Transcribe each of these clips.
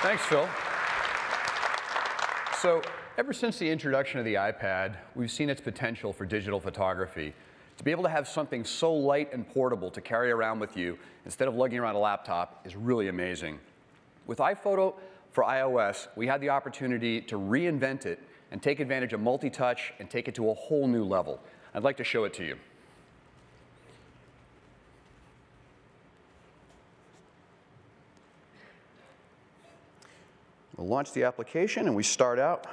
Thanks, Phil. So, ever since the introduction of the iPad, we've seen its potential for digital photography. To be able to have something so light and portable to carry around with you instead of lugging around a laptop is really amazing. With iPhoto for iOS, we had the opportunity to reinvent it and take advantage of multi-touch and take it to a whole new level. I'd like to show it to you. We'll launch the application, and we start out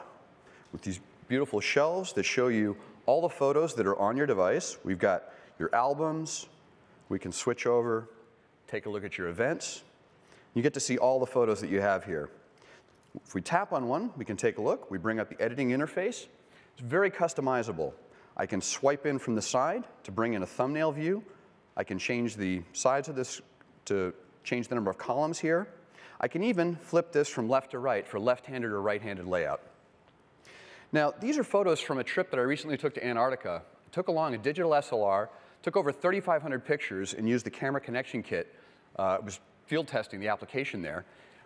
with these beautiful shelves that show you all the photos that are on your device. We've got your albums. We can switch over, take a look at your events. You get to see all the photos that you have here. If we tap on one, we can take a look. We bring up the editing interface. It's very customizable. I can swipe in from the side to bring in a thumbnail view. I can change the size of this to change the number of columns here. I can even flip this from left to right for left-handed or right-handed layout. Now, these are photos from a trip that I recently took to Antarctica. I took along a digital SLR, took over 3,500 pictures, and used the camera connection kit. It was field testing the application there.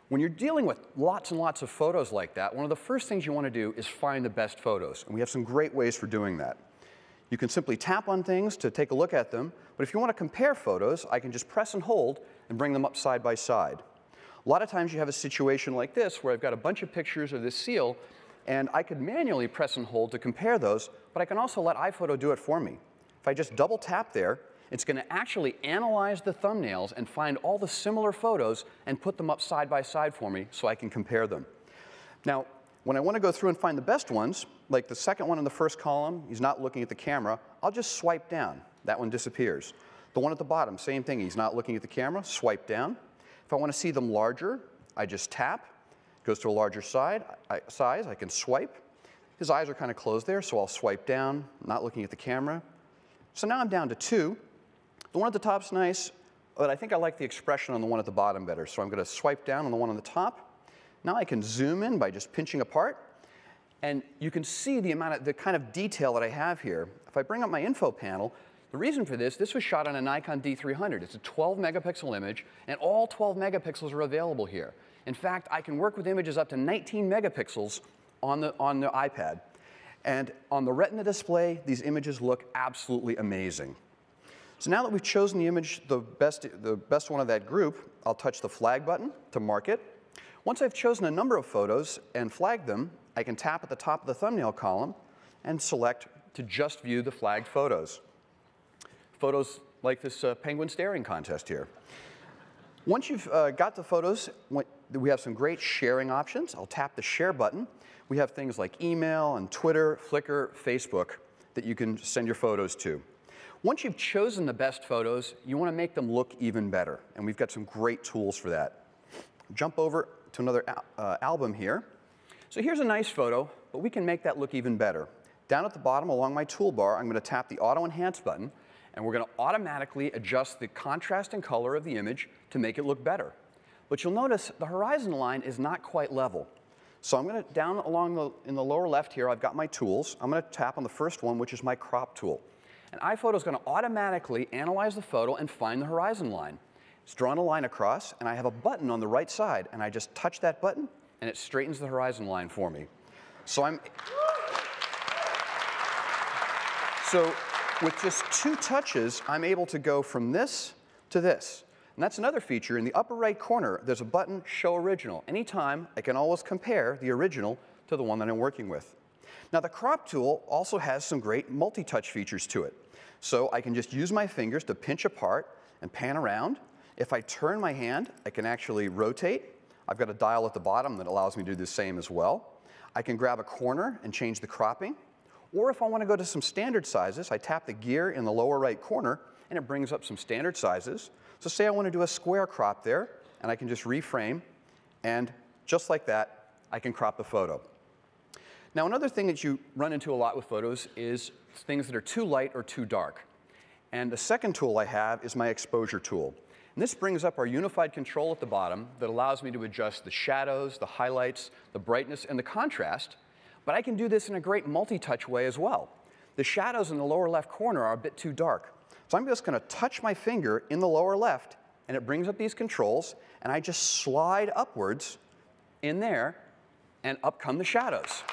When you're dealing with lots and lots of photos like that, one of the first things you want to do is find the best photos. And we have some great ways for doing that. You can simply tap on things to take a look at them. But if you want to compare photos, I can just press and hold and bring them up side by side. A lot of times you have a situation like this where I've got a bunch of pictures of this seal, and I could manually press and hold to compare those, but I can also let iPhoto do it for me. If I just double tap there, it's going to actually analyze the thumbnails and find all the similar photos and put them up side by side for me so I can compare them. Now, when I want to go through and find the best ones, like the second one in the first column, he's not looking at the camera, I'll just swipe down. That one disappears. The one at the bottom, same thing, he's not looking at the camera, swipe down. If I want to see them larger, I just tap. It goes to a larger size. I can swipe. His eyes are kind of closed there, so I'll swipe down, not looking at the camera. So now I'm down to 2. The one at the top's nice, but I think I like the expression on the one at the bottom better. So I'm going to swipe down on the one on the top. Now I can zoom in by just pinching apart. And you can see the kind of detail that I have here. If I bring up my info panel, the reason for this was shot on a Nikon D300. It's a 12-megapixel image, and all 12 megapixels are available here. In fact, I can work with images up to 19 megapixels on the iPad. And on the Retina display, these images look absolutely amazing. So now that we've chosen the image, the best one of that group, I'll touch the flag button to mark it. Once I've chosen a number of photos and flagged them, I can tap at the top of the thumbnail column and select to just view the flagged photos. Photos like this penguin staring contest here. Once you've got the photos, we have some great sharing options. I'll tap the share button. We have things like email and Twitter, Flickr, Facebook that you can send your photos to. Once you've chosen the best photos, you want to make them look even better. And we've got some great tools for that. Jump over to another album here. So here's a nice photo, but we can make that look even better. Down at the bottom along my toolbar, I'm going to tap the Auto Enhance button, and we're going to automatically adjust the contrast and color of the image to make it look better. But you'll notice the horizon line is not quite level. So I'm going to, down along in the lower left here, I've got my tools. I'm going to tap on the first one, which is my crop tool. And iPhoto is going to automatically analyze the photo and find the horizon line. It's drawn a line across, and I have a button on the right side, and I just touch that button, and it straightens the horizon line for me. So with just 2 touches, I'm able to go from this to this. And that's another feature. In the upper right corner, there's a button, Show Original. Anytime, I can always compare the original to the one that I'm working with. Now, the crop tool also has some great multi-touch features to it. So I can just use my fingers to pinch apart and pan around. If I turn my hand, I can actually rotate. I've got a dial at the bottom that allows me to do the same as well. I can grab a corner and change the cropping. Or if I want to go to some standard sizes, I tap the gear in the lower right corner, and it brings up some standard sizes. So say I want to do a square crop there, and I can just reframe, and just like that, I can crop the photo. Now, another thing that you run into a lot with photos is things that are too light or too dark. And the second tool I have is my exposure tool. And this brings up our unified control at the bottom that allows me to adjust the shadows, the highlights, the brightness, and the contrast. But I can do this in a great multi-touch way as well. The shadows in the lower left corner are a bit too dark. So I'm just going to touch my finger in the lower left, and it brings up these controls, and I just slide upwards in there, and up come the shadows.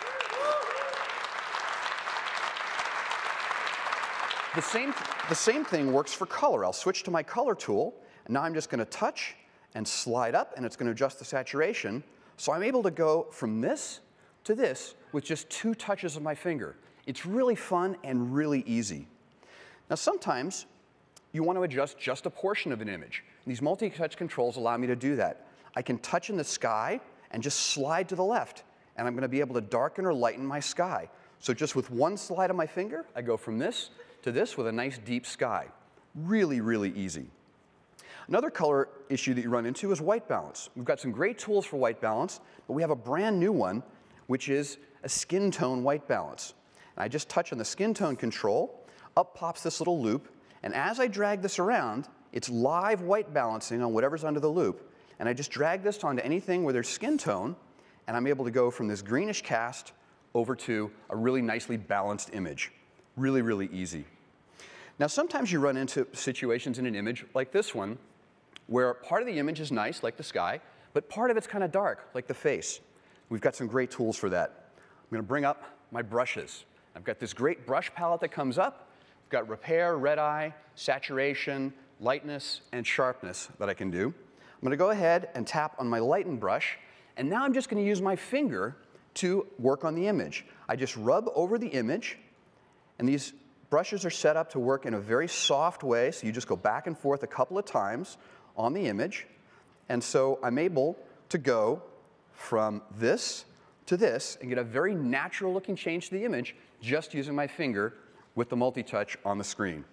The same thing works for color. I'll switch to my color tool, and now I'm just going to touch and slide up, and it's going to adjust the saturation. So I'm able to go from this to this with just 2 touches of my finger. It's really fun and really easy. Now sometimes you want to adjust just a portion of an image. These multi-touch controls allow me to do that. I can touch in the sky and just slide to the left, and I'm going to be able to darken or lighten my sky. So just with one slide of my finger, I go from this to this with a nice deep sky. Really, really easy. Another color issue that you run into is white balance. We've got some great tools for white balance, but we have a brand new one, which is a skin tone white balance. And I just touch on the skin tone control, up pops this little loop, and as I drag this around, it's live white balancing on whatever's under the loop. And I just drag this onto anything where there's skin tone, and I'm able to go from this greenish cast over to a really nicely balanced image. Really, really easy. Now, sometimes you run into situations in an image like this one, where part of the image is nice, like the sky, but part of it's kind of dark, like the face. We've got some great tools for that. I'm going to bring up my brushes. I've got this great brush palette that comes up. I've got repair, red eye, saturation, lightness, and sharpness that I can do. I'm going to go ahead and tap on my lighten brush, and now I'm just going to use my finger to work on the image. I just rub over the image, and these brushes are set up to work in a very soft way, so you just go back and forth a couple of times on the image. And so I'm able to go from this to this and get a very natural looking change to the image just using my finger with the multi-touch on the screen.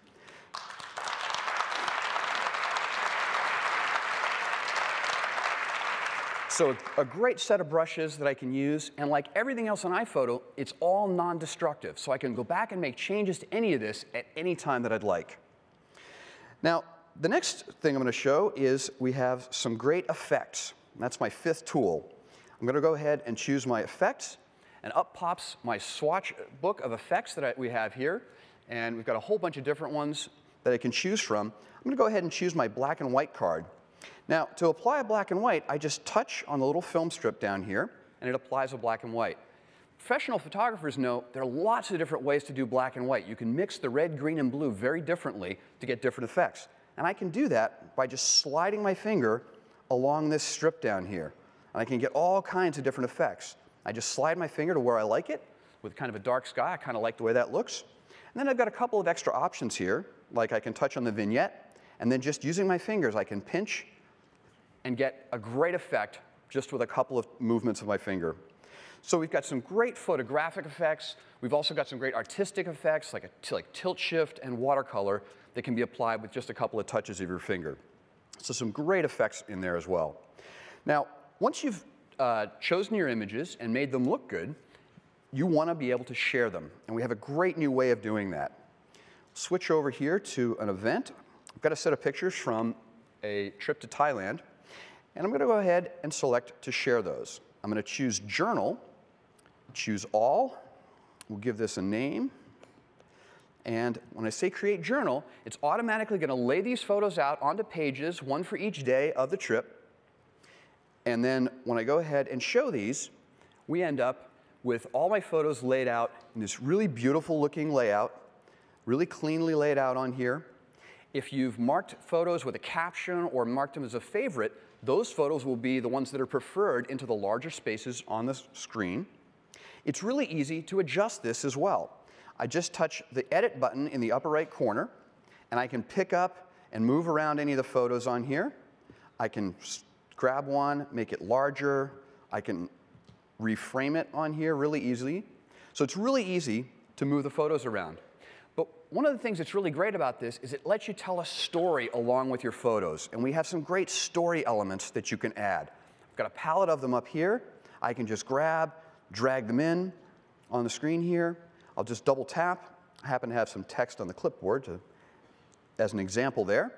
So a great set of brushes that I can use, and like everything else on iPhoto, it's all non-destructive. So I can go back and make changes to any of this at any time that I'd like. Now, the next thing I'm going to show is we have some great effects. That's my 5th tool. I'm going to go ahead and choose my effects, and up pops my swatch book of effects that we have here. And we've got a whole bunch of different ones that I can choose from. I'm going to go ahead and choose my black and white card. Now, to apply a black and white, I just touch on the little film strip down here, and it applies a black and white. Professional photographers know there are lots of different ways to do black and white. You can mix the red, green, and blue very differently to get different effects. And I can do that by just sliding my finger along this strip down here. And I can get all kinds of different effects. I just slide my finger to where I like it, with kind of a dark sky. I kind of like the way that looks. And then I've got a couple of extra options here, like I can touch on the vignette, and then just using my fingers, I can pinch and get a great effect just with a couple of movements of my finger. So we've got some great photographic effects. We've also got some great artistic effects, like tilt shift and watercolor that can be applied with just a couple of touches of your finger. So some great effects in there as well. Now, once you've chosen your images and made them look good, you want to be able to share them. And we have a great new way of doing that. Switch over here to an event. I've got a set of pictures from a trip to Thailand. And I'm going to go ahead and select to share those. I'm going to choose Journal, choose All. We'll give this a name. And when I say Create Journal, it's automatically going to lay these photos out onto pages, one for each day of the trip. And then when I go ahead and show these, we end up with all my photos laid out in this really beautiful looking layout, really cleanly laid out on here. If you've marked photos with a caption or marked them as a favorite, those photos will be the ones that are preferred into the larger spaces on the screen. It's really easy to adjust this as well. I just touch the Edit button in the upper right corner, and I can pick up and move around any of the photos on here. I can grab one, make it larger. I can reframe it on here really easily. So it's really easy to move the photos around. But one of the things that's really great about this is it lets you tell a story along with your photos. And we have some great story elements that you can add. I've got a palette of them up here. I can just grab, drag them in on the screen here. I'll just double tap. I happen to have some text on the clipboard as an example there.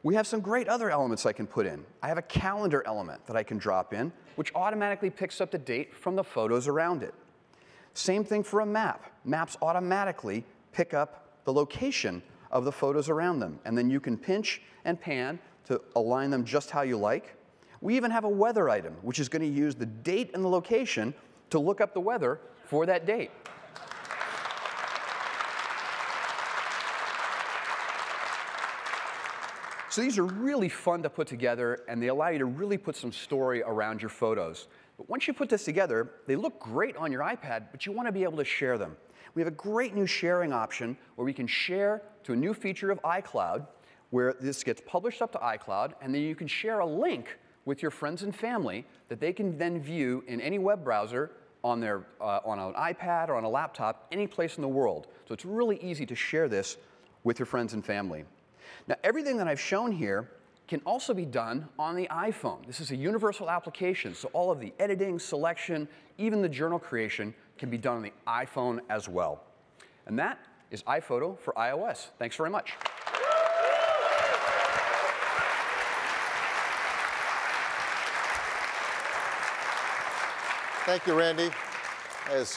We have some great other elements I can put in. I have a calendar element that I can drop in, which automatically picks up the date from the photos around it. Same thing for a map. Maps automatically pick up the location of the photos around them. And then you can pinch and pan to align them just how you like. We even have a weather item, which is going to use the date and the location to look up the weather for that date. So these are really fun to put together, and they allow you to really put some story around your photos. But once you put this together, they look great on your iPad, but you want to be able to share them. We have a great new sharing option where we can share to a new feature of iCloud, where this gets published up to iCloud, and then you can share a link with your friends and family that they can then view in any web browser on an iPad or on a laptop, any place in the world. So it's really easy to share this with your friends and family. Now, everything that I've shown here can also be done on the iPhone. This is a universal application, so all of the editing, selection, even the journal creation can be done on the iPhone as well. And that is iPhoto for iOS. Thanks very much. Thank you, Randy. As